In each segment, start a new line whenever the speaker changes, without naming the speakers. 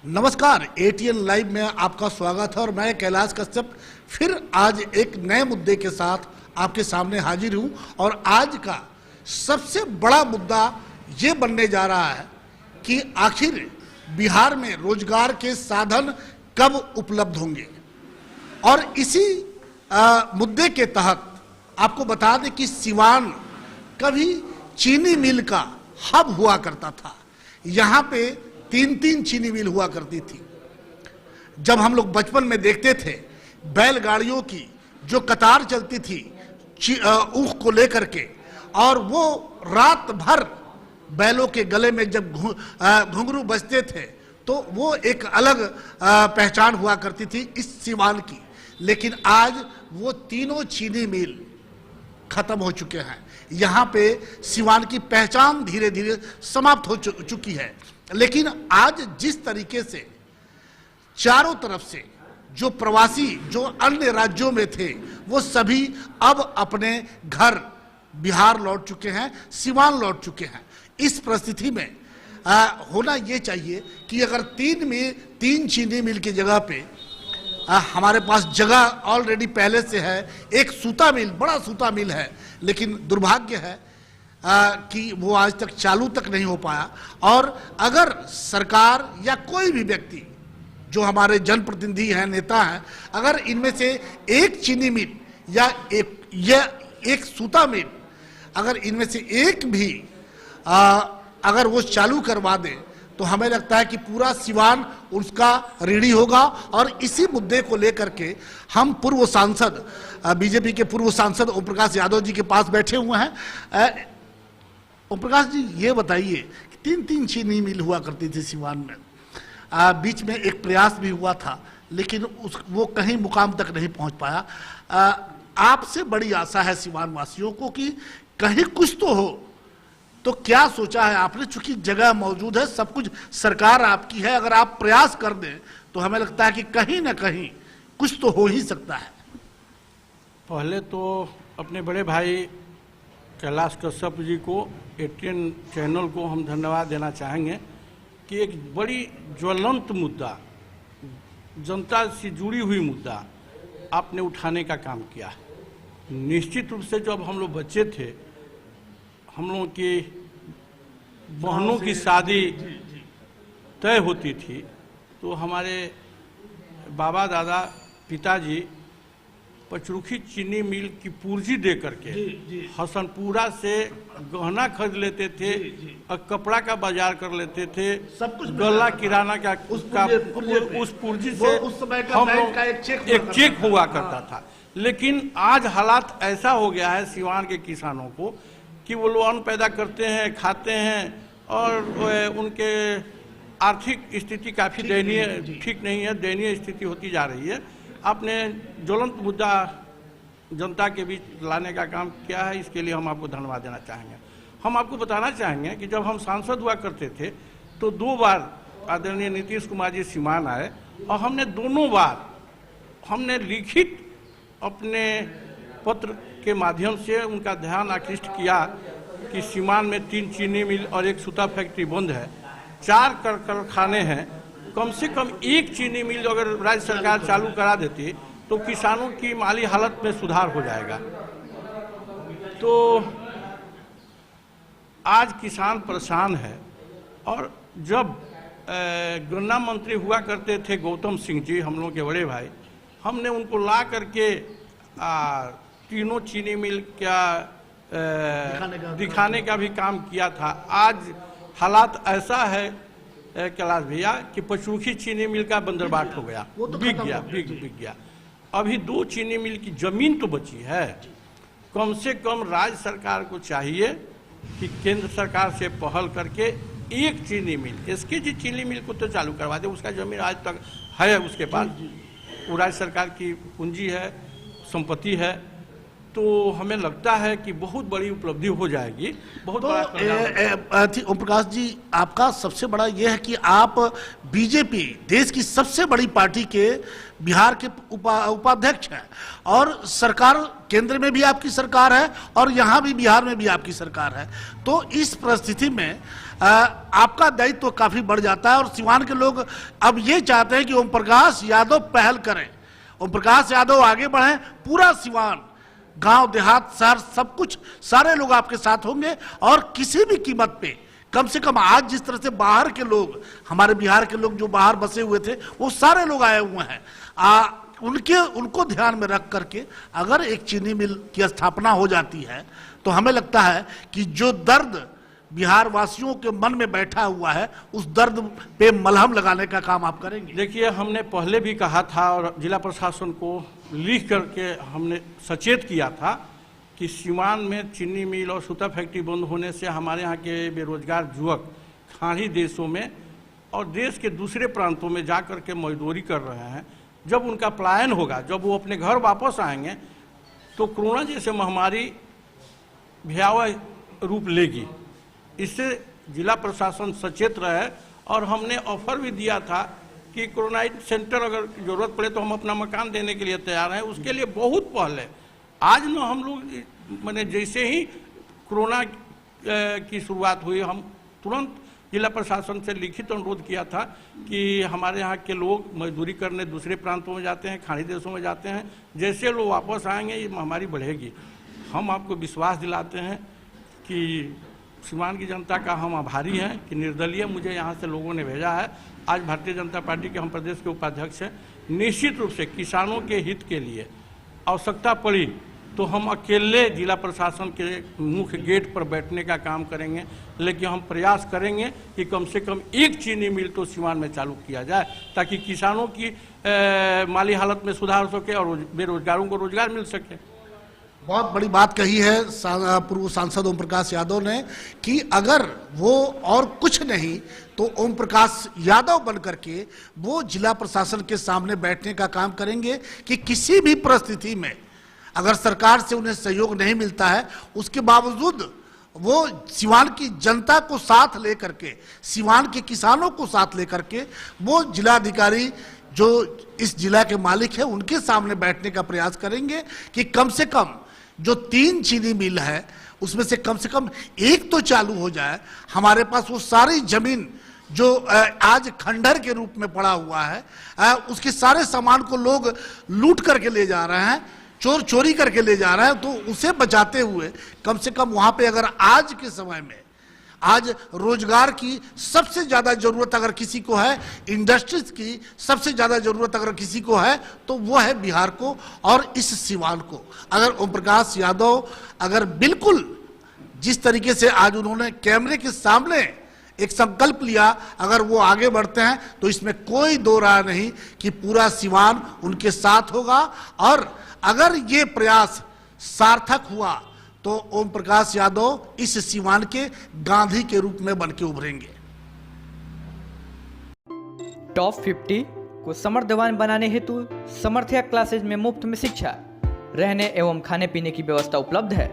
नमस्कार, ATN live में आपका स्वागत है और मैं कैलाश कश्यप फिर आज एक नए मुद्दे के साथ आपके सामने हाजिर हूं। और आज का सबसे बड़ा मुद्दा ये बनने जा रहा है कि आखिर बिहार में रोजगार के साधन कब उपलब्ध होंगे। और इसी मुद्दे के तहत आपको बता दें कि सिवान कभी चीनी मिल का हब हुआ करता था। यहाँ पे तीन चीनी मिल हुआ करती थी। जब हम लोग बचपन में देखते थे बैलगाड़ियों की जो कतार चलती थी ऊख को लेकर के, और वो रात भर बैलों के गले में जब घुंघरू बजते थे तो वो एक अलग पहचान हुआ करती थी इस सिवान की। लेकिन आज वो तीनों चीनी मिल खत्म हो चुके हैं। यहाँ पे सिवान की पहचान धीरे धीरे समाप्त हो चुकी है। लेकिन आज जिस तरीके से चारों तरफ से जो प्रवासी जो अन्य राज्यों में थे वो सभी अब अपने घर बिहार लौट चुके हैं, सिवान लौट चुके हैं। इस परिस्थिति में होना ये चाहिए कि अगर तीन चीनी मिल की जगह पे हमारे पास जगह ऑलरेडी पहले से है, एक सूता मिल, बड़ा सूता मिल है, लेकिन दुर्भाग्य है कि वो आज तक चालू तक नहीं हो पाया। और अगर सरकार या कोई भी व्यक्ति जो हमारे जनप्रतिनिधि हैं, नेता हैं, अगर इनमें से एक चीनी मिल या एक सूता मिल, अगर इनमें से एक भी अगर वो चालू करवा दे तो हमें लगता है कि पूरा सिवान उसका ऋणी होगा। और इसी मुद्दे को लेकर के हम पूर्व सांसद बीजेपी के पूर्व सांसद ओम प्रकाश यादव जी के पास बैठे हुए हैं। ओम प्रकाश जी, ये बताइए कि तीन चीनी मिल हुआ करती थी सिवान में, बीच में एक प्रयास भी हुआ था लेकिन वो कहीं मुकाम तक नहीं पहुंच पाया। आपसे बड़ी आशा है सिवान वासियों को कि कहीं कुछ तो हो, तो क्या सोचा है आपने? चूंकि जगह मौजूद है, सब कुछ सरकार आपकी है, अगर आप प्रयास कर दें तो हमें लगता है कि कहीं ना कहीं कुछ तो हो ही सकता है।
पहले तो अपने बड़े भाई कैलाश कश्यप जी को, एटीएन चैनल को हम धन्यवाद देना चाहेंगे कि एक बड़ी ज्वलंत मुद्दा, जनता से जुड़ी हुई मुद्दा आपने उठाने का काम किया है। निश्चित रूप से जब हम लोग बच्चे थे, हम लोगों की बहनों की शादी तय होती थी तो हमारे बाबा दादा पिताजी पचरुखी चीनी मिल की पूंजी दे करके हसनपुरा से गहना खरीद लेते थे और कपड़ा का बाजार कर लेते थे, सब कुछ गल्ला किराना का उस पूंजी से उस समय का बैंक का एक चेक हुआ करता था। लेकिन आज हालात ऐसा हो गया है सिवान के किसानों को कि वो लोग अन्न पैदा करते हैं, खाते हैं और उनके आर्थिक स्थिति काफ़ी दयनीय, ठीक नहीं है, दयनीय स्थिति होती जा रही है। आपने ज्वलंत मुद्दा जनता के बीच लाने का काम किया है, इसके लिए हम आपको धन्यवाद देना चाहेंगे। हम आपको बताना चाहेंगे कि जब हम सांसद हुआ करते थे तो 2 बार आदरणीय नीतीश कुमार जी सिवान आए और हमने दोनों बार हमने लिखित अपने पत्र के माध्यम से उनका ध्यान आकृष्ट किया कि सिवान में 3 चीनी मिल और एक सूता फैक्ट्री बंद है, 4 कारखाने हैं, कम से कम एक चीनी मिल अगर राज्य सरकार चालू करा देती तो किसानों की माली हालत में सुधार हो जाएगा। तो आज किसान परेशान है। और जब गन्ना मंत्री हुआ करते थे गौतम सिंह जी, हम लोगों के बड़े भाई, हमने उनको ला करके तीनों चीनी मिल क्या दिखाने का भी काम किया था। आज हालात ऐसा है कैलाश भैया कि पचरुखी चीनी मिल का बंदरबाट हो गया, बिक गया। अभी 2 चीनी मिल की जमीन तो बची है। कम से कम राज्य सरकार को चाहिए कि केंद्र सरकार से पहल करके एक चीनी मिल, एसकेजी चीनी मिल को तो चालू करवा दे। उसका जमीन आज तक है उसके पास, वो राज्य सरकार की पूंजी है, संपत्ति है। तो हमें लगता है कि बहुत बड़ी उपलब्धि हो जाएगी। बहुत
ओम प्रकाश जी, आपका सबसे बड़ा यह है कि आप बीजेपी, देश की सबसे बड़ी पार्टी के बिहार के उपाध्यक्ष हैं और सरकार केंद्र में भी आपकी सरकार है और यहाँ भी बिहार में भी आपकी सरकार है। तो इस परिस्थिति में आपका दायित्व तो काफी बढ़ जाता है और सिवान के लोग अब ये चाहते हैं कि ओम प्रकाश यादव पहल करें, ओम प्रकाश यादव आगे बढ़ें। पूरा सिवान, गांव देहात, शहर, सब कुछ, सारे लोग आपके साथ होंगे और किसी भी कीमत पे, कम से कम आज जिस तरह से बाहर के लोग, हमारे बिहार के लोग जो बाहर बसे हुए थे, वो सारे लोग आए हुए हैं, उनको ध्यान में रख करके अगर एक चीनी मिल की स्थापना हो जाती है तो हमें लगता है कि जो दर्द बिहार वासियों के मन में बैठा हुआ है, उस दर्द पे मलहम लगाने का काम आप करेंगे।
देखिए, हमने पहले भी कहा था और जिला प्रशासन को लिख करके हमने सचेत किया था कि सीवान में चीनी मिल और सूता फैक्ट्री बंद होने से हमारे यहाँ के बेरोजगार युवक खाड़ी देशों में और देश के दूसरे प्रांतों में जा कर के मजदूरी कर रहे हैं। जब उनका पलायन होगा, जब वो अपने घर वापस आएंगे तो कोरोना जैसे महामारी भयावह रूप लेगी। इससे जिला प्रशासन सचेत रहे और हमने ऑफर भी दिया था कि कोरोना सेंटर अगर जरूरत पड़े तो हम अपना मकान देने के लिए तैयार हैं। उसके लिए बहुत पहले, आज न हम लोग मैंने जैसे ही कोरोना की शुरुआत हुई, हम तुरंत जिला प्रशासन से लिखित अनुरोध किया था कि हमारे यहाँ के लोग मजदूरी करने दूसरे प्रांतों में जाते हैं, खाड़ी देशों में जाते हैं, जैसे लोग वापस आएंगे ये महामारी बढ़ेगी। हम आपको विश्वास दिलाते हैं कि सीवान की जनता का हम आभारी हैं कि निर्दलीय मुझे यहाँ से लोगों ने भेजा है। आज भारतीय जनता पार्टी के हम प्रदेश के उपाध्यक्ष हैं। निश्चित रूप से किसानों के हित के लिए आवश्यकता पड़ी तो हम अकेले जिला प्रशासन के मुख्य गेट पर बैठने का काम करेंगे, लेकिन हम प्रयास करेंगे कि कम से कम एक चीनी मिल तो सीवान में चालू किया जाए ताकि किसानों की माली हालत में सुधार हो सके और बेरोजगारों को रोजगार मिल सके।
बहुत बड़ी बात कही है पूर्व सांसद ओम प्रकाश यादव ने कि अगर वो और कुछ नहीं तो ओम प्रकाश यादव बन करके वो जिला प्रशासन के सामने बैठने का काम करेंगे कि किसी भी परिस्थिति में अगर सरकार से उन्हें सहयोग नहीं मिलता है, उसके बावजूद वो सिवान की जनता को साथ लेकर के, सिवान के किसानों को साथ लेकर के वो जिलाधिकारी जो इस जिला के मालिक है उनके सामने बैठने का प्रयास करेंगे कि कम से कम जो 3 चीनी मिल है उसमें से कम एक तो चालू हो जाए। हमारे पास वो सारी जमीन जो आज खंडहर के रूप में पड़ा हुआ है, उसके सारे सामान को लोग लूट करके ले जा रहे हैं, चोरी करके ले जा रहे हैं, तो उसे बचाते हुए कम से कम वहां पे अगर आज के समय में आज रोजगार की सबसे ज्यादा जरूरत अगर किसी को है, इंडस्ट्रीज की सबसे ज्यादा जरूरत अगर किसी को है तो वो है बिहार को और इस सिवान को। अगर ओम प्रकाश यादव अगर बिल्कुल जिस तरीके से आज उन्होंने कैमरे के सामने एक संकल्प लिया, अगर वो आगे बढ़ते हैं तो इसमें कोई दो राय नहीं कि पूरा सिवान उनके साथ होगा। और अगर ये प्रयास सार्थक हुआ तो ओम प्रकाश यादव इस सिवान के गांधी के रूप में बनके उभरेंगे।
टॉप 50 को समर्थवान बनाने हेतु समर्थया क्लासेज में मुफ्त में शिक्षा, रहने एवं खाने पीने की व्यवस्था उपलब्ध है।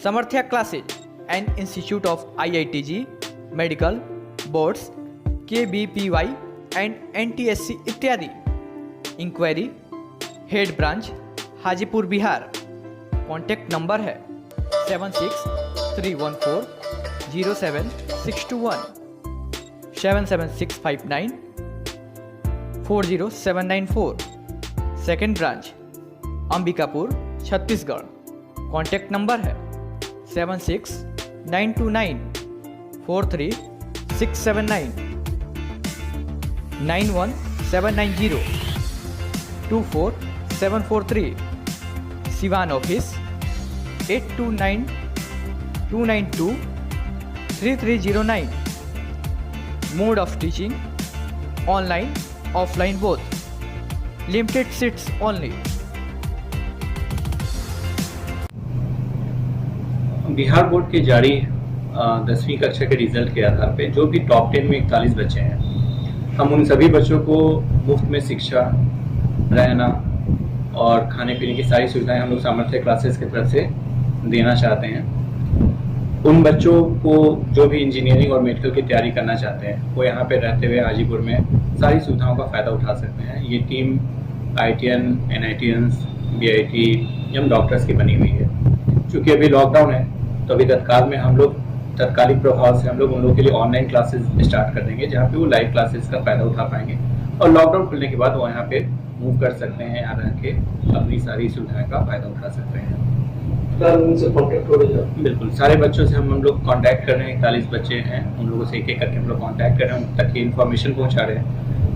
Samarthya classes and institute of IITG, medical, boards, KBPY and NTSC इत्यादि। Inquiry head branch Hajipur Bihar. Contact number है 7631407621, 77659400794। Second branch Ambikapur Chhattisgarh. Contact number है 7692943679, 9179024743। Siwan office 8292923309। Mode of teaching online offline both. Limited seats only.
Bihar board के जारी 10वीं कक्षा के रिजल्ट के आधार पे जो भी टॉप 10 में 41 बच्चे हैं, हम उन सभी बच्चों को मुफ्त में शिक्षा, रहना और खाने पीने की सारी सुविधाएं हम लोग सामर्थ्य क्लासेस की तरफ से देना चाहते हैं। उन बच्चों को जो भी इंजीनियरिंग और मेडिकल की तैयारी करना चाहते हैं वो यहाँ पे रहते हुए हाजीपुर में सारी सुविधाओं का फ़ायदा उठा सकते हैं। ये team IITian, NITians, BIT doctors की बनी हुई है। चूँकि अभी लॉकडाउन है तो अभी तत्काल में हम लोग तत्कालिक प्रभाव से हम लोग उन लोगों के लिए ऑनलाइन क्लासेस स्टार्ट कर देंगे, जहाँ पे वो लाइव क्लासेस का फायदा उठा पाएंगे और लॉकडाउन खुलने के बाद वो यहाँ पे मूव कर सकते हैं, यहाँ रह के अपनी सारी सुविधाएं का फायदा उठा सकते हैं।
उनसे कॉन्टेक्ट हो रहा है?
बिल्कुल, सारे बच्चों से हम लोग कांटेक्ट कर रहे हैं। 41 बच्चे हैं, उन लोगों से एक एक करके हम लोग कांटेक्ट कर रहे हैं, उन तक की इन्फॉर्मेशन पहुंचा रहे हैं,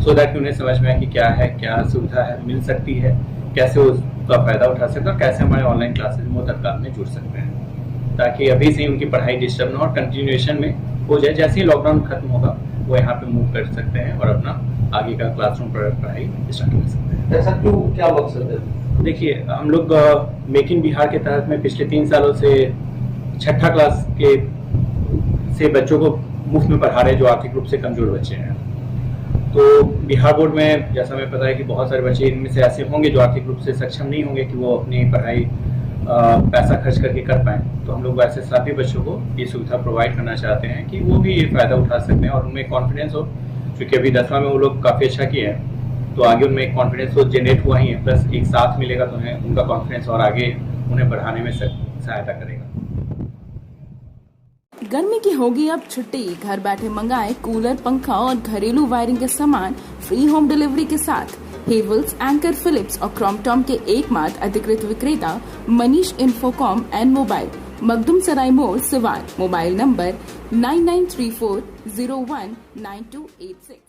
सो दैट उन्हें समझ में आए कि क्या है, क्या सुविधा है मिल सकती है, कैसे उसका फायदा उठा सकते हैं और कैसे हमारे ऑनलाइन क्लासेज में तत्काल में जुड़ सकते हैं, ताकि अभी से ही उनकी पढ़ाई डिस्टर्ब ना और कंटिन्यूएशन में हो जाए। जैसे ही लॉकडाउन खत्म होगा वो यहाँ पे मूव कर सकते हैं और अपना आगे का क्लासरूम पर पढ़ाई स्टार्ट कर सकते हैं।
ऐसा क्यों, क्या मकसद है?
देखिए, हम लोग मेक इन बिहार के तहत में पिछले 3 सालों से 6ठी क्लास के से बच्चों को मुफ्त में पढ़ा रहे हैं जो आर्थिक रूप से कमजोर बच्चे हैं। तो बिहार बोर्ड में जैसा हमें पता है कि बहुत सारे बच्चे इनमें से ऐसे होंगे जो आर्थिक रूप से सक्षम नहीं होंगे कि वो अपनी पढ़ाई पैसा खर्च करके कर पाएं। तो हम लोग ऐसे सभी बच्चों को ये सुविधा प्रोवाइड करना चाहते हैं कि वो भी ये फायदा उठा सकते हैं और उनमें कॉन्फिडेंस हो, क्योंकि अभी 10वां में वो लोग काफ़ी अच्छा किए हैं, तो आगे उनमें एक कॉन्फिडेंस तो जनरेट हुआ ही है, प्लस एक साथ मिलेगा तो उन्हें उनका कॉन्फिडेंस और आगे उन्हें बढ़ाने में सहायता करेगा।
गर्मी की होगी अब छुट्टी, घर बैठे मंगाए कूलर, पंखा और घरेलू वायरिंग के सामान फ्री होम डिलीवरी के साथ। हेवल्स, एंकर, फिलिप्स और क्रॉम्पटन के एकमात्र अधिकृत विक्रेता Manish Infocom and mobile, Makhdum Sarai मोड़, सिवान। Mobile number 9934019286।